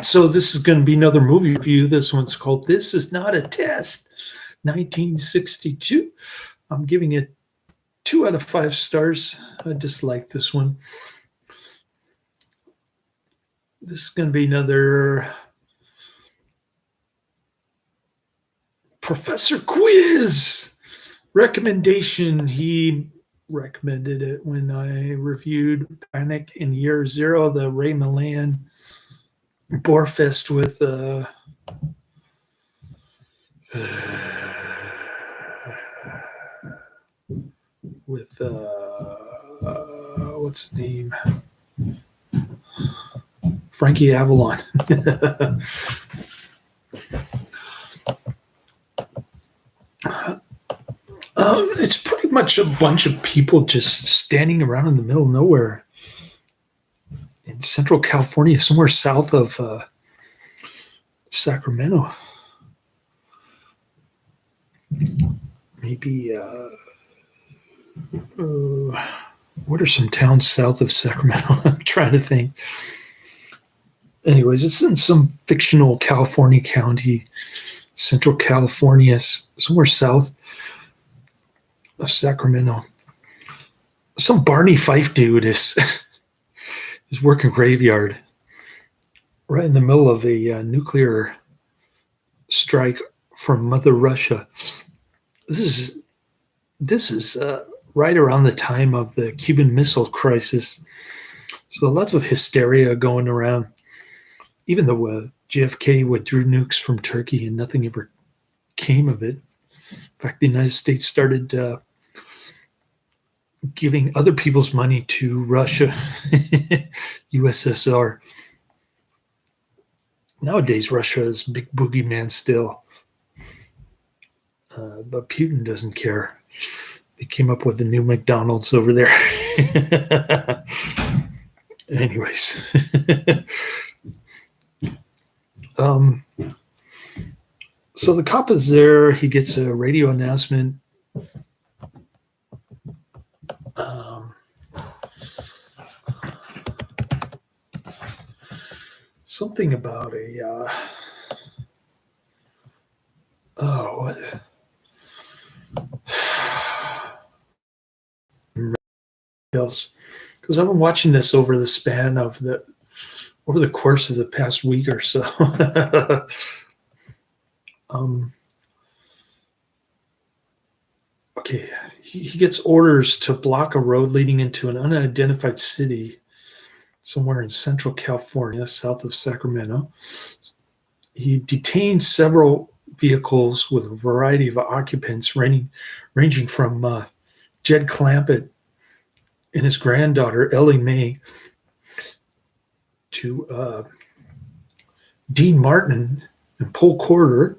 So this is going to be another movie review. This one's called This Is Not a Test, 1962. I'm giving it 2 out of 5 stars. I just like this one. This is going to be another Professor Quiz recommendation. He recommended it when I reviewed Panic in Year Zero, the Ray Milland Borefest with what's his name? Frankie Avalon. It's pretty much a bunch of people just standing around in the middle of nowhere in Central California, somewhere south of Sacramento. Maybe, what are some towns south of Sacramento? I'm trying to think. Anyways, it's in some fictional California county, Central California, somewhere south of Sacramento. Some Barney Fife dude is working graveyard right in the middle of a nuclear strike from Mother Russia. This is right around the time of the Cuban Missile Crisis. So lots of hysteria going around. Even though JFK withdrew nukes from Turkey and nothing ever came of it. In fact, the United States started giving other people's money to Russia, USSR. Nowadays, Russia is a big boogeyman still. But Putin doesn't care. They came up with the new McDonald's over there. Anyways. So the cop is there. He gets a radio announcement. Something about what else? Because I've been watching this over the span of over the course of the past week or so. Okay, he gets orders to block a road leading into an unidentified city somewhere in Central California, south of Sacramento. He detains several vehicles with a variety of occupants, ranging from Jed Clampett and his granddaughter, Ellie Mae, to Dean Martin and Paul Corder,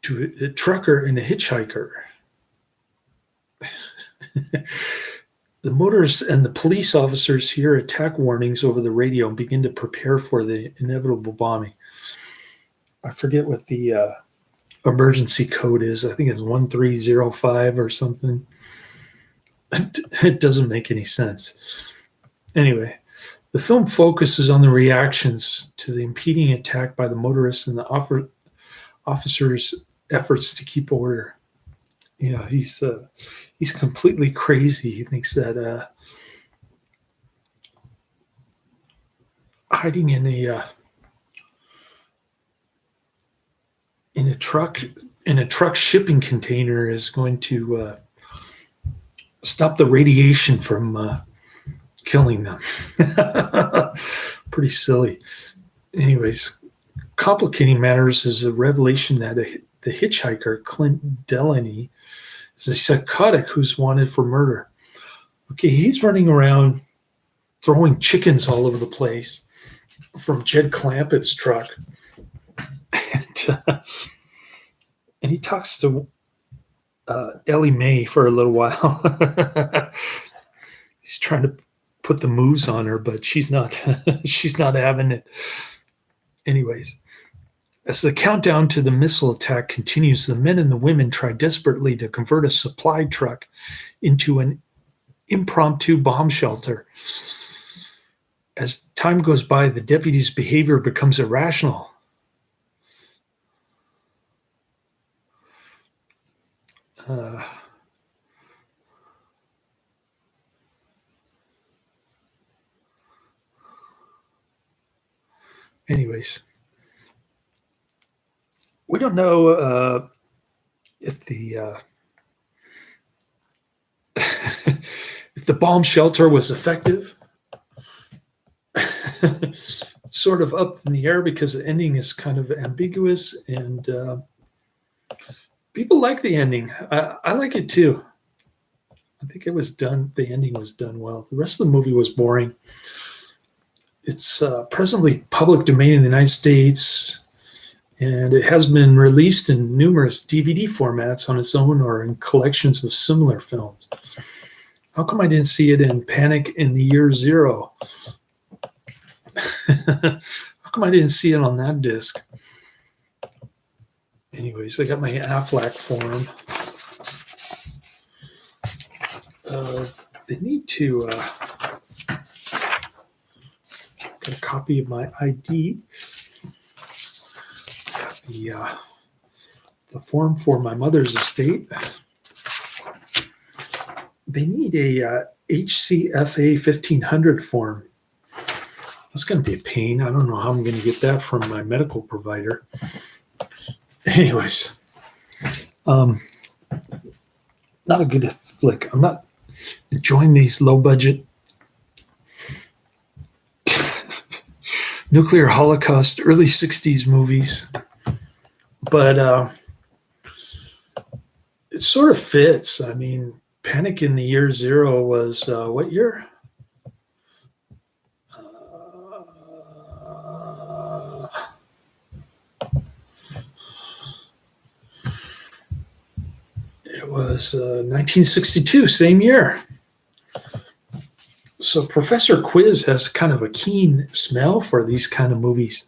to a trucker and a hitchhiker. The motorists and the police officers hear attack warnings over the radio and begin to prepare for the inevitable bombing. I forget what the emergency code is. I think it's 1305 or something. It doesn't make any sense. Anyway, the film focuses on the reactions to the impending attack by the motorists and the officers' efforts to keep order. Yeah, he's completely crazy. He thinks that hiding in a truck shipping container is going to stop the radiation from killing them. Pretty silly. Anyways, complicating matters is a revelation that the hitchhiker, Clint Delaney, is a psychotic who's wanted for murder. Okay, he's running around throwing chickens all over the place from Jed Clampett's truck. And he talks to Ellie Mae for a little while. He's trying to put the moves on her, but she's not having it. Anyways, as the countdown to the missile attack continues, the men and the women try desperately to convert a supply truck into an impromptu bomb shelter. As time goes by, the deputy's behavior becomes irrational. Anyways, we don't know if the if the bomb shelter was effective. It's sort of up in the air because the ending is kind of ambiguous, and people like the ending. I like it too. I think it was done. The ending was done well. The rest of the movie was boring. It's presently public domain in the United States, and it has been released in numerous DVD formats on its own or in collections of similar films. How come I didn't see it in Panic in the Year Zero? How come I didn't see it on that disc? Anyways, I got my Aflac form. They need to get a copy of my ID. Got the form for my mother's estate. They need a HCFA 1500 form. That's going to be a pain. I don't know how I'm going to get that from my medical provider. Anyways, not a good flick. I'm not enjoying these low budget nuclear holocaust early 60s movies, but it sort of fits. I mean, Panic in the Year Zero was what year? It was 1962, same year. So Professor Quiz has kind of a keen smell for these kind of movies.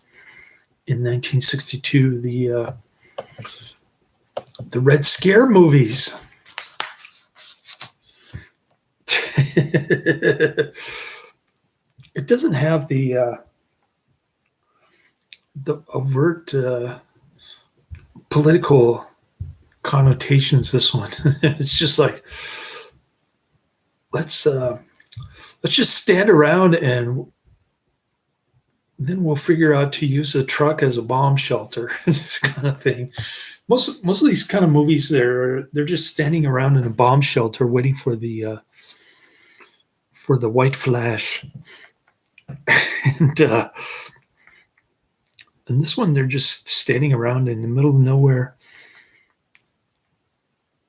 In 1962, the Red Scare movies. It doesn't have the overt political connotations. This one, it's just like let's just stand around and then we'll figure out to use a truck as a bomb shelter. This kind of thing. Most of these kind of movies, they're just standing around in a bomb shelter waiting for the white flash. And this one, they're just standing around in the middle of nowhere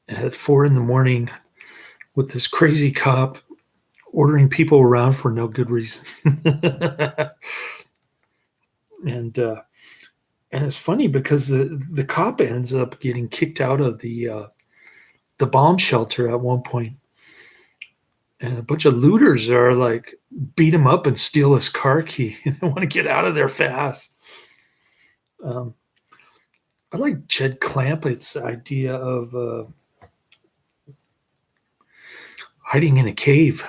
at 4 a.m. with this crazy cop ordering people around for no good reason. And it's funny because the cop ends up getting kicked out of the bomb shelter at one point. And a bunch of looters are like beat him up and steal his car key. They want to get out of there fast. I like Jed Clampett's idea of hiding in a cave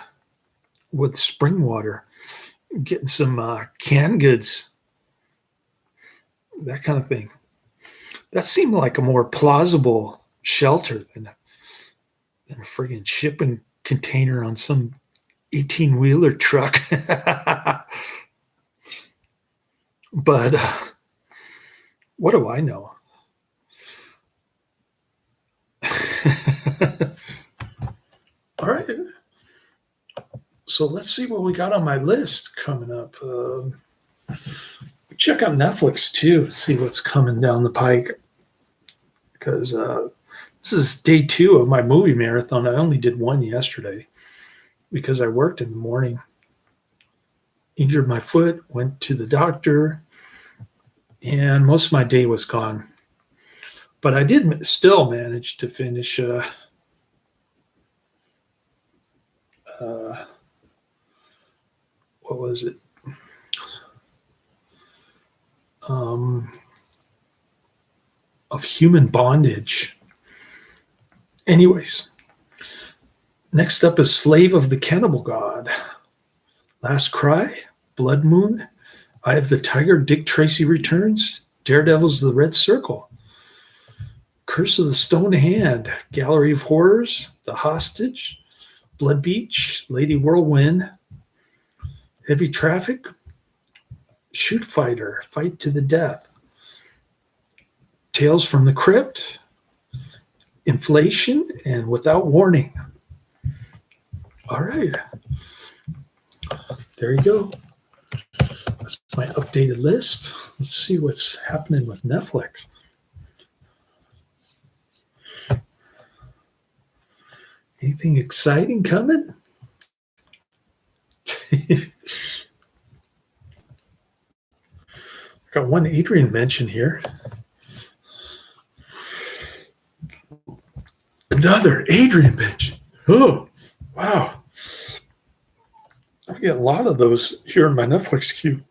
with spring water, getting some canned goods, that kind of thing. That seemed like a more plausible shelter than a friggin' shipping container on some 18-wheeler truck. But what do I know? All right. So let's see what we got on my list coming up. Check out Netflix too, see what's coming down the pike. Because this is day 2 of my movie marathon. I only did one yesterday because I worked in the morning. Injured my foot, went to the doctor, and most of my day was gone. But I did still manage to finish what was it? Of Human Bondage. Anyways, next up is Slave of the Cannibal God. Last Cry. Blood Moon, Eye of the Tiger, Dick Tracy Returns, Daredevil's The Red Circle, Curse of the Stone Hand, Gallery of Horrors, The Hostage, Blood Beach, Lady Whirlwind, Heavy Traffic, Shoot Fighter, Fight to the Death, Tales from the Crypt, Inflation, and Without Warning. All right. There you go. That's my updated list. Let's see what's happening with Netflix. Anything exciting coming? Got one Adrian mention here. Another Adrian mention. Oh, wow. I get a lot of those here in my Netflix queue,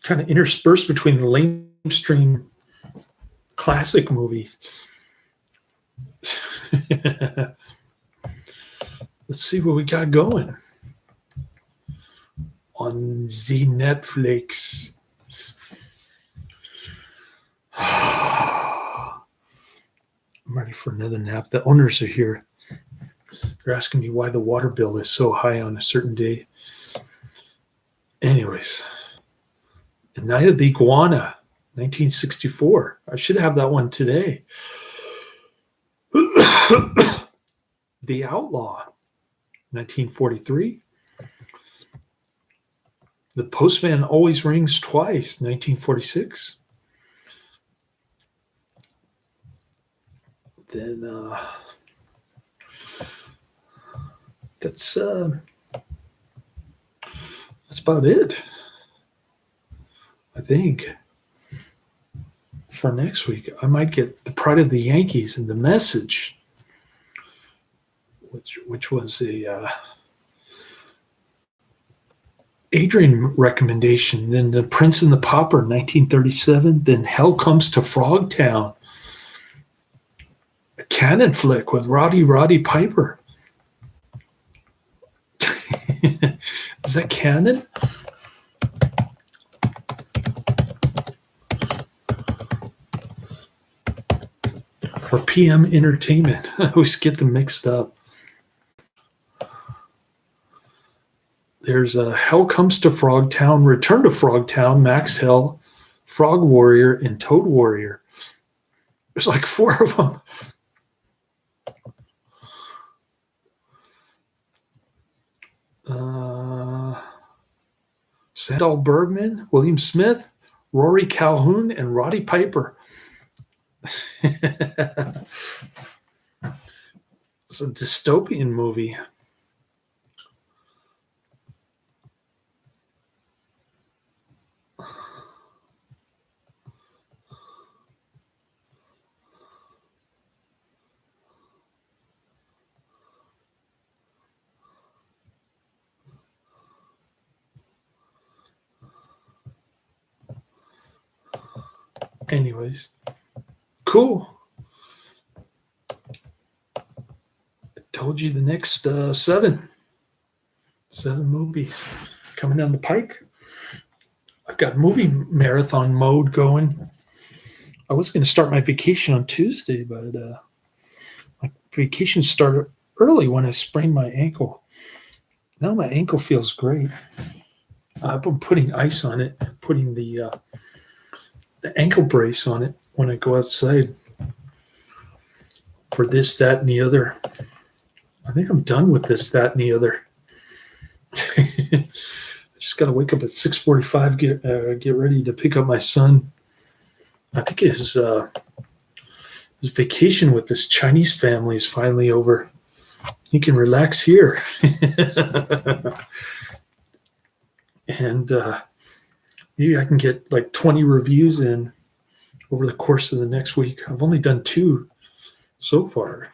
kind of interspersed between the lamestream classic movies. Let's see what we got going on the Netflix. I'm ready for another nap. The owners are here. They're asking me why the water bill is so high on a certain day. Anyways, The Night of the Iguana, 1964. I should have that one today. The Outlaw, 1943. The Postman Always Rings Twice, 1946. Then that's about it, I think. For next week, I might get The Pride of the Yankees and The Message, which was a Adrian recommendation. Then The Prince and the Pauper, 1937. Then Hell Comes to Frogtown, a Cannon flick with Roddy Piper. Is that canon? Or PM Entertainment? I always get them mixed up. There's a Hell Comes to Frogtown, Return to Frogtown, Max Hell, Frog Warrior, and Toad Warrior. There's like 4 of them. Sandal Bergman, William Smith, Rory Calhoun, and Roddy Piper. It's a dystopian movie. Anyways, cool. I told you the next 7 movies coming down the pike. I've got movie marathon mode going. I was going to start my vacation on Tuesday, but my vacation started early when I sprained my ankle. Now my ankle feels great. I've been putting ice on it, putting the ankle brace on it when I go outside for this, that, and the other. I think I'm done with this, that, and the other. I just got to wake up at 6:45, get ready to pick up my son. I think his vacation with this Chinese family is finally over. He can relax here. And maybe I can get like 20 reviews in over the course of the next week. I've only done 2 so far,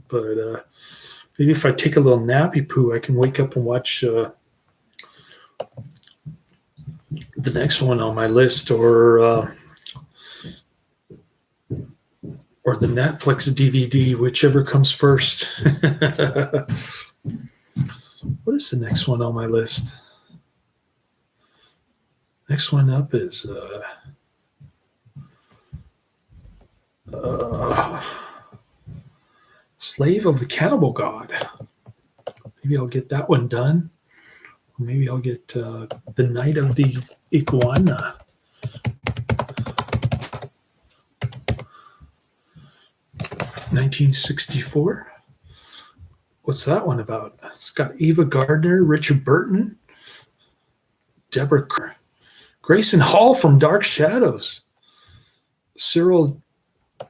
but maybe if I take a little nappy poo, I can wake up and watch the next one on my list, or the Netflix DVD, whichever comes first. What is the next one on my list? Next one up is Slave of the Cannibal God. Maybe I'll get that one done. Or maybe I'll get The Night of the Iguana. (1964). What's that one about? It's got Ava Gardner, Richard Burton, Deborah Kerr, Grayson Hall from Dark Shadows, Cyril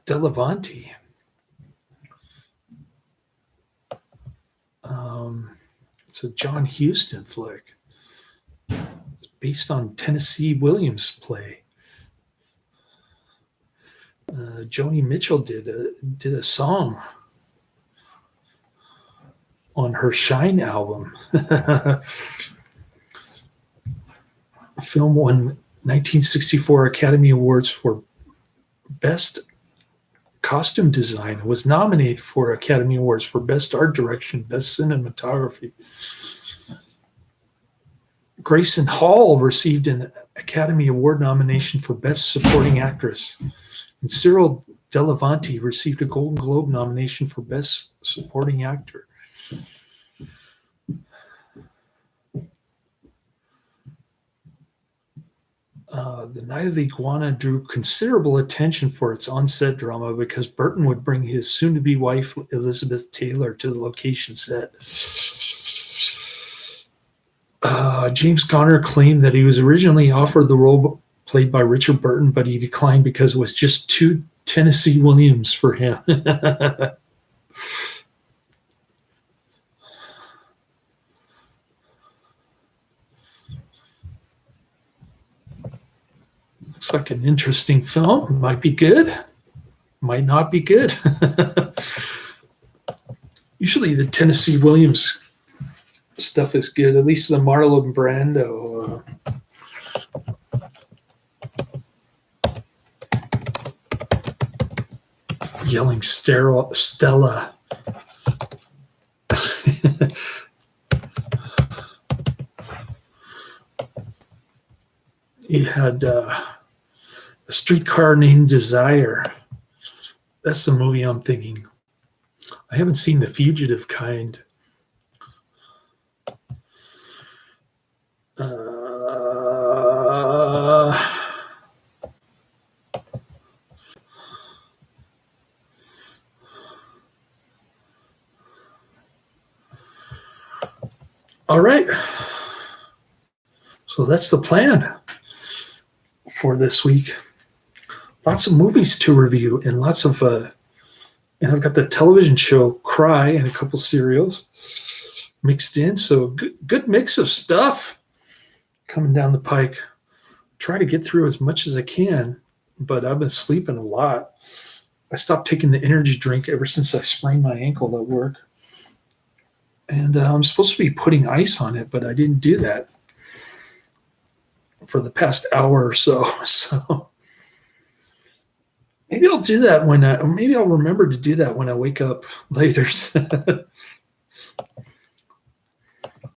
Delavanti. It's a John Huston flick. It's based on Tennessee Williams' play. Joni Mitchell did a song on her Shine album. Film won 1964 Academy Awards for Best Costume Design. Was nominated for Academy Awards for Best Art Direction, Best Cinematography. Grayson Hall received an Academy Award nomination for Best Supporting Actress. And Cyril Delavanti received a Golden Globe nomination for Best Supporting Actor. The Night of the Iguana drew considerable attention for its on-set drama because Burton would bring his soon-to-be wife, Elizabeth Taylor, to the location set. James Garner claimed that he was originally offered the role played by Richard Burton, but he declined because it was just too Tennessee Williams for him. Looks like an interesting film. Might be good. Might not be good. Usually the Tennessee Williams stuff is good, at least the Marlon Brando. Yelling Stella. He had A Streetcar Named Desire. That's the movie I'm thinking. I haven't seen The Fugitive Kind. All right. So that's the plan for this week. Lots of movies to review and lots of and I've got the television show Cry and a couple serials mixed in. So good mix of stuff coming down the pike. Try to get through as much as I can, but I've been sleeping a lot. I stopped taking the energy drink ever since I sprained my ankle at work. And I'm supposed to be putting ice on it, but I didn't do that for the past hour or so. So maybe I'll do that maybe I'll remember to do that when I wake up later.